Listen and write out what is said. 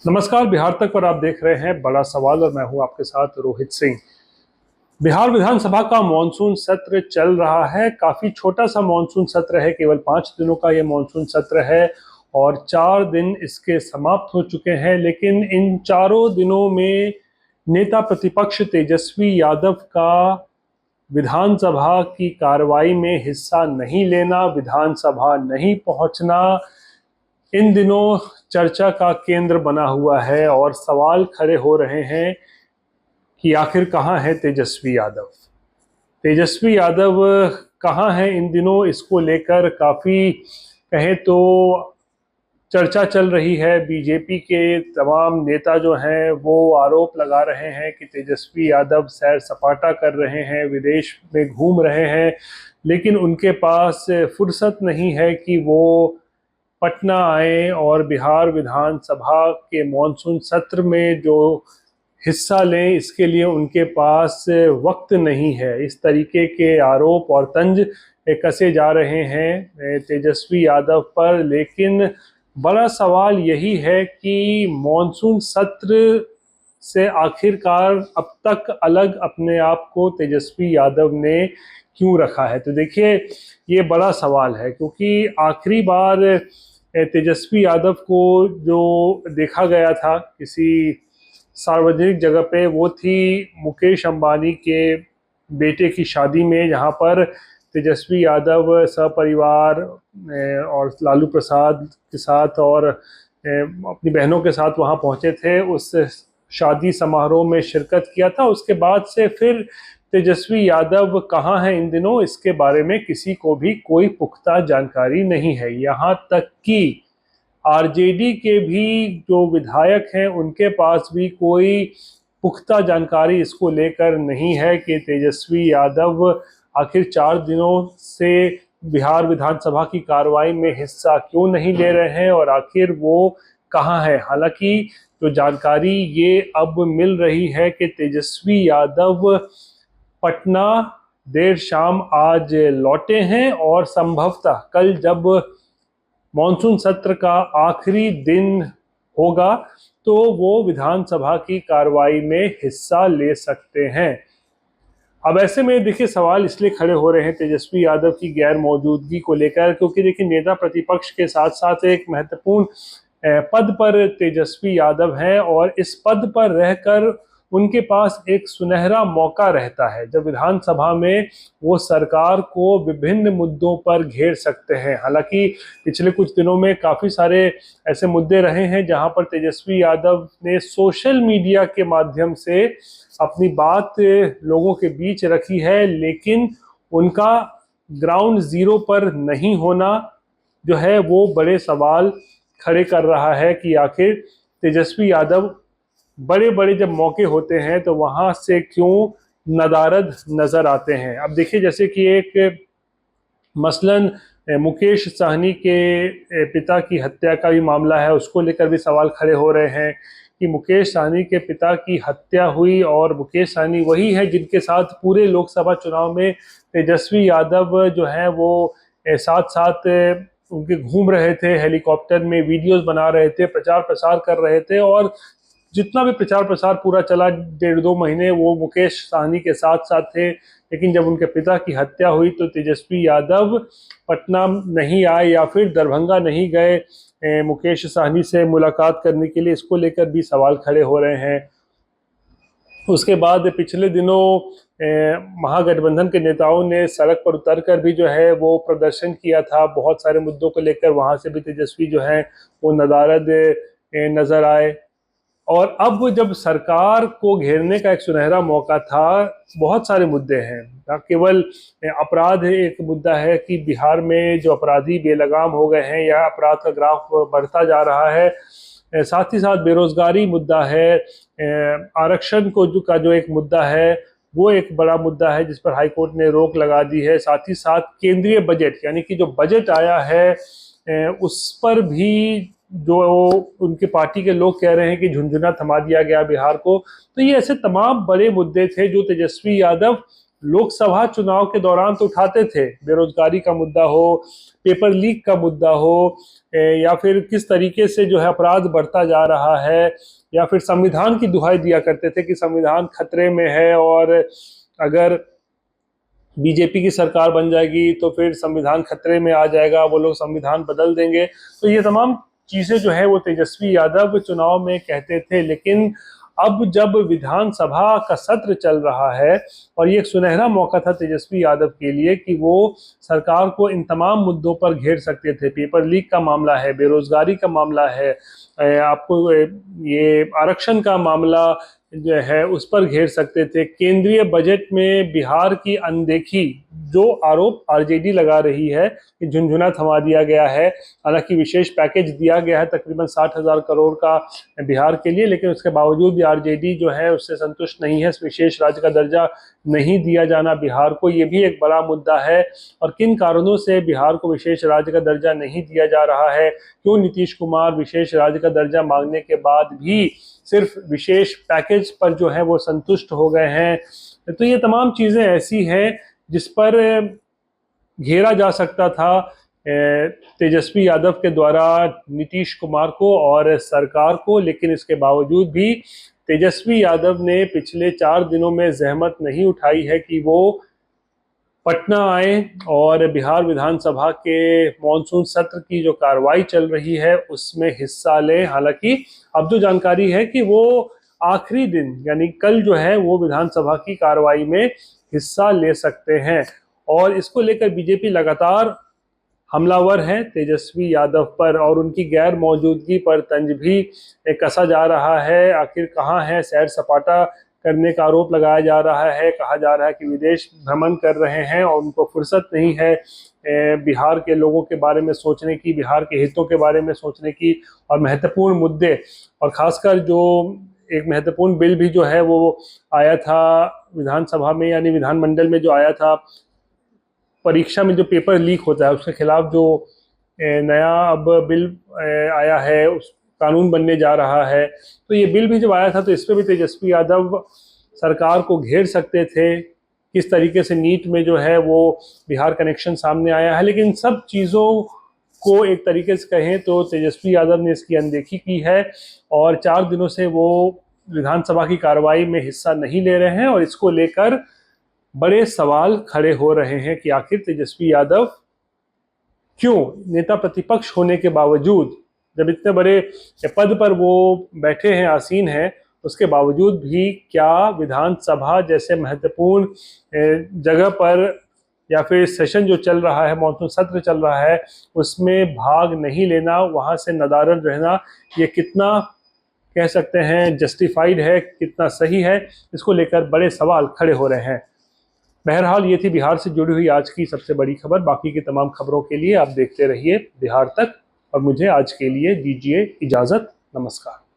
नमस्कार। बिहार तक पर आप देख रहे हैं बड़ा सवाल और मैं हूं आपके साथ रोहित सिंह। बिहार विधानसभा का मॉनसून सत्र चल रहा है। काफी छोटा सा मॉनसून सत्र है, केवल 5 दिनों का ये मॉनसून सत्र है और 4 दिन इसके समाप्त हो चुके हैं। लेकिन इन चारों दिनों में नेता प्रतिपक्ष तेजस्वी यादव का विधानसभा की कार्रवाई में हिस्सा नहीं लेना, विधानसभा नहीं पहुंचना इन दिनों चर्चा का केंद्र बना हुआ है और सवाल खड़े हो रहे हैं कि आखिर कहाँ है तेजस्वी यादव। तेजस्वी यादव कहाँ है इन दिनों, इसको लेकर काफ़ी कहें तो चर्चा चल रही है। बीजेपी के तमाम नेता जो हैं वो आरोप लगा रहे हैं कि तेजस्वी यादव सैर सपाटा कर रहे हैं, विदेश में घूम रहे हैं, लेकिन उनके पास फुर्सत नहीं है कि वो पटना आए और बिहार विधानसभा के मॉनसून सत्र में जो हिस्सा लें, इसके लिए उनके पास वक्त नहीं है। इस तरीके के आरोप और तंज कसे जा रहे हैं तेजस्वी यादव पर। लेकिन बड़ा सवाल यही है कि मॉनसून सत्र से आखिरकार अब तक अलग अपने आप को तेजस्वी यादव ने क्यों रखा है। तो देखिए, ये बड़ा सवाल है क्योंकि आखिरी बार तेजस्वी यादव को जो देखा गया था किसी सार्वजनिक जगह पे, वो थी मुकेश अंबानी के बेटे की शादी में, जहां पर तेजस्वी यादव सपरिवार और लालू प्रसाद के साथ और अपनी बहनों के साथ वहां पहुंचे थे। उस शादी समारोह में शिरकत किया था। उसके बाद से फिर तेजस्वी यादव कहाँ हैं इन दिनों, इसके बारे में किसी को भी कोई पुख्ता जानकारी नहीं है। यहाँ तक कि आरजेडी के भी जो विधायक हैं उनके पास भी कोई पुख्ता जानकारी इसको लेकर नहीं है कि तेजस्वी यादव आखिर 4 दिनों से बिहार विधानसभा की कार्रवाई में हिस्सा क्यों नहीं ले रहे हैं और आखिर वो कहाँ है। हालांकि जो जानकारी ये अब मिल रही है कि तेजस्वी यादव पटना देर शाम आज लौटे हैं और संभवतः कल जब मॉनसून सत्र का आखिरी दिन होगा तो वो विधानसभा की कार्रवाई में हिस्सा ले सकते हैं। अब ऐसे में देखिए, सवाल इसलिए खड़े हो रहे हैं तेजस्वी यादव की गैर मौजूदगी को लेकर, क्योंकि देखिए नेता प्रतिपक्ष के साथ साथ एक महत्वपूर्ण पद पर तेजस्वी यादव हैं और इस पद पर रहकर उनके पास एक सुनहरा मौका रहता है जब विधानसभा में वो सरकार को विभिन्न मुद्दों पर घेर सकते हैं। हालांकि पिछले कुछ दिनों में काफ़ी सारे ऐसे मुद्दे रहे हैं जहां पर तेजस्वी यादव ने सोशल मीडिया के माध्यम से अपनी बात लोगों के बीच रखी है, लेकिन उनका ग्राउंड जीरो पर नहीं होना जो है वो बड़े सवाल खड़े कर रहा है कि आखिर तेजस्वी यादव बड़े बड़े जब मौके होते हैं तो वहां से क्यों नदारद नजर आते हैं। अब देखिए, जैसे कि एक मसलन मुकेश साहनी के पिता की हत्या का भी मामला है, उसको लेकर भी सवाल खड़े हो रहे हैं कि मुकेश साहनी के पिता की हत्या हुई और मुकेश साहनी वही है जिनके साथ पूरे लोकसभा चुनाव में तेजस्वी यादव जो है वो साथ साथ उनके घूम रहे थे, हेलीकॉप्टर में वीडियोस बना रहे थे, प्रचार प्रसार कर रहे थे। और जितना भी प्रचार प्रसार पूरा चला 1.5-2 महीने वो मुकेश साहनी के साथ साथ थे। लेकिन जब उनके पिता की हत्या हुई तो तेजस्वी यादव पटना नहीं आए या फिर दरभंगा नहीं गए मुकेश साहनी से मुलाकात करने के लिए। इसको लेकर भी सवाल खड़े हो रहे हैं। उसके बाद पिछले दिनों महागठबंधन के नेताओं ने सड़क पर उतरकर भी जो है वो प्रदर्शन किया था बहुत सारे मुद्दों को लेकर। वहां से भी तेजस्वी जो है वो नदारद नजर आए। और अब जब सरकार को घेरने का एक सुनहरा मौका था, बहुत सारे मुद्दे हैं, ना केवल अपराध एक मुद्दा है कि बिहार में जो अपराधी बेलगाम हो गए हैं या अपराध का ग्राफ बढ़ता जा रहा है, साथ ही साथ बेरोजगारी मुद्दा है, आरक्षण को जो एक मुद्दा है वो एक बड़ा मुद्दा है जिस पर हाईकोर्ट ने रोक लगा दी है। साथ ही साथ केंद्रीय बजट यानी कि जो बजट आया है उस पर भी जो उनके पार्टी के लोग कह रहे हैं कि झुनझुना थमा दिया गया बिहार को। तो ये ऐसे तमाम बड़े मुद्दे थे जो तेजस्वी यादव लोकसभा चुनाव के दौरान तो उठाते थे, बेरोजगारी का मुद्दा हो, पेपर लीक का मुद्दा हो, या फिर किस तरीके से जो है अपराध बढ़ता जा रहा है, या फिर संविधान की दुहाई दिया करते थे कि संविधान खतरे में है और अगर बीजेपी की सरकार बन जाएगी तो फिर संविधान खतरे में आ जाएगा, वो लोग संविधान बदल देंगे। तो ये तमाम चीजें जो है वो तेजस्वी यादव चुनाव में कहते थे। लेकिन अब जब विधानसभा का सत्र चल रहा है और ये एक सुनहरा मौका था तेजस्वी यादव के लिए कि वो सरकार को इन तमाम मुद्दों पर घेर सकते थे। पेपर लीक का मामला है, बेरोजगारी का मामला है, आपको ये आरक्षण का मामला जो है उस पर घेर सकते थे। केंद्रीय बजट में बिहार की अनदेखी, जो आरोप आरजेडी लगा रही है कि झुनझुना थमा दिया गया है, हालांकि विशेष पैकेज दिया गया है तकरीबन 60,000 करोड़ का बिहार के लिए, लेकिन उसके बावजूद भी आरजेडी जो है उससे संतुष्ट नहीं है। विशेष राज्य का दर्जा नहीं दिया जाना बिहार को, ये भी एक बड़ा मुद्दा है। और किन कारणों से बिहार को विशेष राज्य का दर्जा नहीं दिया जा रहा है, क्यों नीतीश कुमार विशेष राज्य का दर्जा मांगने के बाद भी सिर्फ विशेष पैकेज पर जो है वो संतुष्ट हो गए हैं। तो ये तमाम चीजें ऐसी हैं जिस पर घेरा जा सकता था तेजस्वी यादव के द्वारा नीतीश कुमार को और सरकार को। लेकिन इसके बावजूद भी तेजस्वी यादव ने पिछले 4 दिनों में जहमत नहीं उठाई है कि वो पटना आए और बिहार विधानसभा के मॉनसून सत्र की जो कार्रवाई चल रही है उसमें हिस्सा लें। हालांकि अब जो जानकारी है कि वो आखिरी दिन यानी कल जो है वो विधानसभा की कार्रवाई में हिस्सा ले सकते हैं। और इसको लेकर बीजेपी लगातार हमलावर है तेजस्वी यादव पर और उनकी गैर मौजूदगी पर तंज भी कसा जा रहा है। आखिर कहाँ है, सैर सपाटा करने का आरोप लगाया जा रहा है, कहा जा रहा है कि विदेश भ्रमण कर रहे हैं और उनको फुर्सत नहीं है बिहार के लोगों के बारे में सोचने की, बिहार के हितों के बारे में सोचने की। और महत्वपूर्ण मुद्दे और खासकर जो एक महत्वपूर्ण बिल भी जो है वो आया था विधानसभा में यानी विधानमंडल में जो आया था, परीक्षा में जो पेपर लीक होता है उसके खिलाफ जो नया अब बिल आया है, उस कानून बनने जा रहा है। तो ये बिल भी जब आया था तो इस पर भी तेजस्वी यादव सरकार को घेर सकते थे। किस तरीके से नीट में जो है वो बिहार कनेक्शन सामने आया है। लेकिन सब चीज़ों को एक तरीके से कहें तो तेजस्वी यादव ने इसकी अनदेखी की है और 4 दिनों से वो विधानसभा की कार्रवाई में हिस्सा नहीं ले रहे हैं। और इसको लेकर बड़े सवाल खड़े हो रहे हैं कि आखिर तेजस्वी यादव क्यों नेता प्रतिपक्ष होने के बावजूद, जब इतने बड़े पद पर वो बैठे हैं, आसीन हैं, उसके बावजूद भी क्या विधानसभा जैसे महत्वपूर्ण जगह पर या फिर सेशन जो चल रहा है, मॉनसून सत्र चल रहा है, उसमें भाग नहीं लेना, वहां से नदारद रहना, ये कितना कह सकते हैं जस्टिफाइड है, कितना सही है, इसको लेकर बड़े सवाल खड़े हो रहे हैं। बहरहाल ये थी बिहार से जुड़ी हुई आज की सबसे बड़ी खबर। बाकी की तमाम खबरों के लिए आप देखते रहिए बिहार तक और मुझे आज के लिए दीजिए इजाज़त। नमस्कार।